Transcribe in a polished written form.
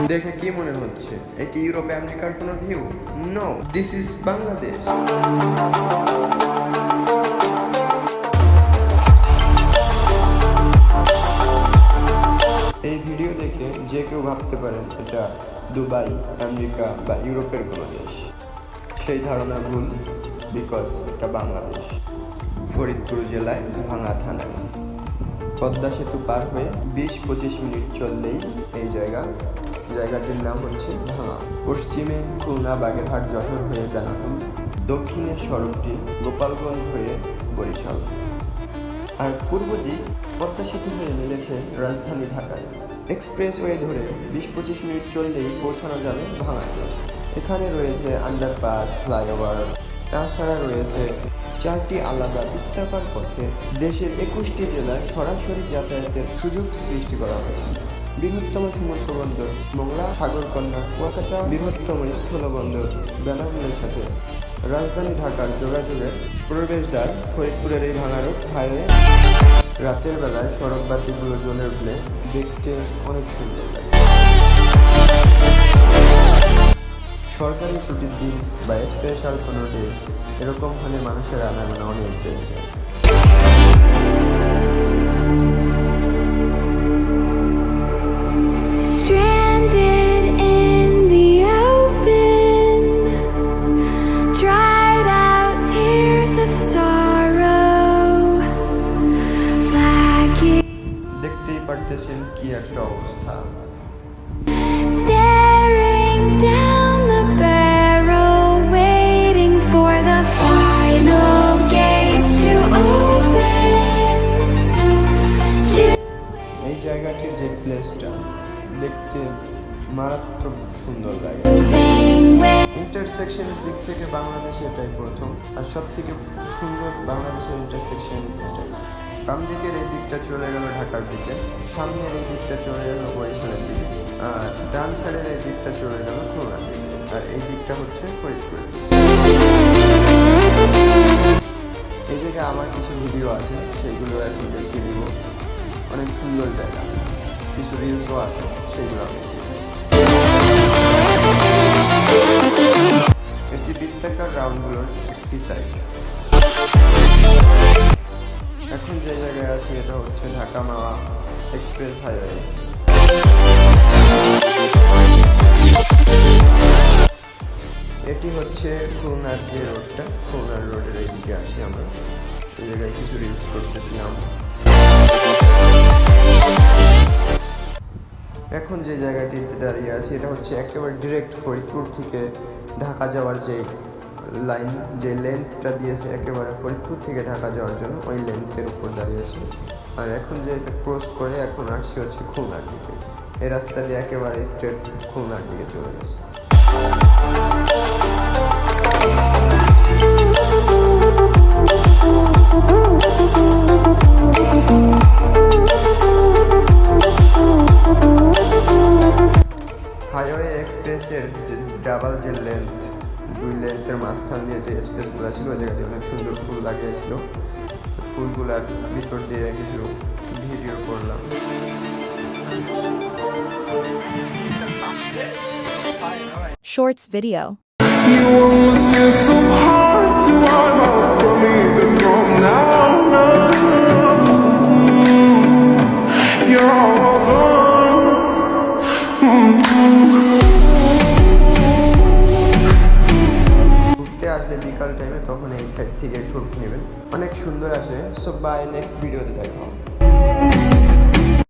দেখে কি মনে হচ্ছে এটি ইউরোপ আমেরিকার কোনো view? No, this is Bangladesh. এই ভিডিও দেখে যে কেউ ভাবতে পারেন এটা দুবাই, আমেরিকা বা ইউরোপের কোনো দেশ। সেই ধারণা ভুল, বিকজ এটা বাংলাদেশ। ফরিদপুর জেলায় ভাঙা থানায় পদ্মা সেতু পার হয়ে 20-25 মিনিট চললেই এই জায়গাটির নাম হচ্ছে ভাঙা। পশ্চিমে খুলনা, বাগেরহাট, যশোর হয়ে বেনাপোল, দক্ষিণে সড়কটি গোপালগঞ্জ হয়ে বরিশাল, আর পূর্ব দিক পদ্মা সেতু হয়ে মিলেছে রাজধানী ঢাকায়। এক্সপ্রেসওয়ে ধরে 20-25 মিনিট চললেই পৌঁছানো যাবে ভাঙায়। এখানে রয়েছে আন্ডারপাস, ফ্লাইওভার, তাছাড়া রয়েছে 4টি আলাদা বৃত্তাকার পথে দেশের 21টি জেলায় সরাসরি যাতায়াতের সুযোগ সৃষ্টি করা হয়েছে। বৃহত্তম সমুদ্র বন্দর মোংলা, সাগরকন্যা, কুয়াকাটা, বৃহত্তম স্থলবন্দর বেনাপোলের সাথে রাজধানী ঢাকার যোগাযোগের প্রবেশদ্বার ফরিদপুরের এই ভাঙা রোড হাইওয়ে। রাতের বেলায় সড়ক বাতিগুলো জ্বলে উঠলে দেখতে অনেক সুন্দর লাগে। সরকারি ছুটির দিন বা স্পেশাল কোনো ডে এরকম হলে মানুষের আনাগোনা অনেক বেড়ে যায়। দেখতেই পারতেছেন কি একটা অবস্থা। এই জায়গাটির যে প্লেসটা দেখতে মারাত্মক সুন্দর লাগে। ইন্টারসেকশনের দিক থেকে বাংলাদেশে এটাই প্রথম, আর সব থেকে সুন্দর বাংলাদেশের ইন্টারসেকশন এটাই। বাম দিকের এই দিকটা চলে গেল ঢাকার দিকে, সামনের এই দিকটা চলে গেল বরিশালের দিকে, আর ডান সাইডের এই দিকটা চলে গেল খুলনার দিকে, আর এই দিকটা হচ্ছে ফরিদপুরের দিকে। এই জায়গায় আমার কিছু ভিডিও আছে, সেইগুলো এখন দেখিয়ে দিব। অনেক সুন্দর জায়গা, কিছু রিলসও আছে, সেইগুলো আমি দেখিয়ে দিব। এটি বৃত্তাকার রাউন্ডগুলোর একটি সাইড। এখন যে জায়গায় আছে এটা হচ্ছে ঢাকা মাওয়া এক্সপ্রেস হাইওয়ে। এটি হচ্ছে খুলনার যে রোডটা, খুলনার রোডের এই দিকে আছি আমরা। এই জায়গায় কিছু রিলস করতেছিলাম। এখন যে জায়গাটিতে দাঁড়িয়ে আছি এটা হচ্ছে একেবারে ডিরেক্ট ফরিদপুর থেকে ঢাকা যাওয়ার যে লাইন, যে লেন্থটা দিয়েছে একেবারে ফরিদপুর থেকে ঢাকা যাওয়ার জন্য, ওই লেন্থের উপর দাঁড়িয়ে আছি। আর এখন যে এটা ক্রস করে এখন আসছি হচ্ছে খুলনার দিকে। এই রাস্তা দিয়ে একেবারে স্ট্রেট খুলনার দিকে চলে গেছে। হাইওয়ে এক্সপ্রেসের যে ডাবল যে লেন্থ, দুই লেন্থের মাঝখান দিয়ে যে স্পেসগুলো ছিল ওই জায়গাটি অনেক সুন্দর ফুল লাগিয়েছিল। ফুলগুলার ভিতর দিয়ে কিছু ভিডিও করলাম। Shorts video. আসলে বিকাল টাইমে তখন এই সাইড থেকে শুট নেবেন, অনেক সুন্দর আসে। সো বাই, নেক্সট ভিডিওতে দেখা হবে।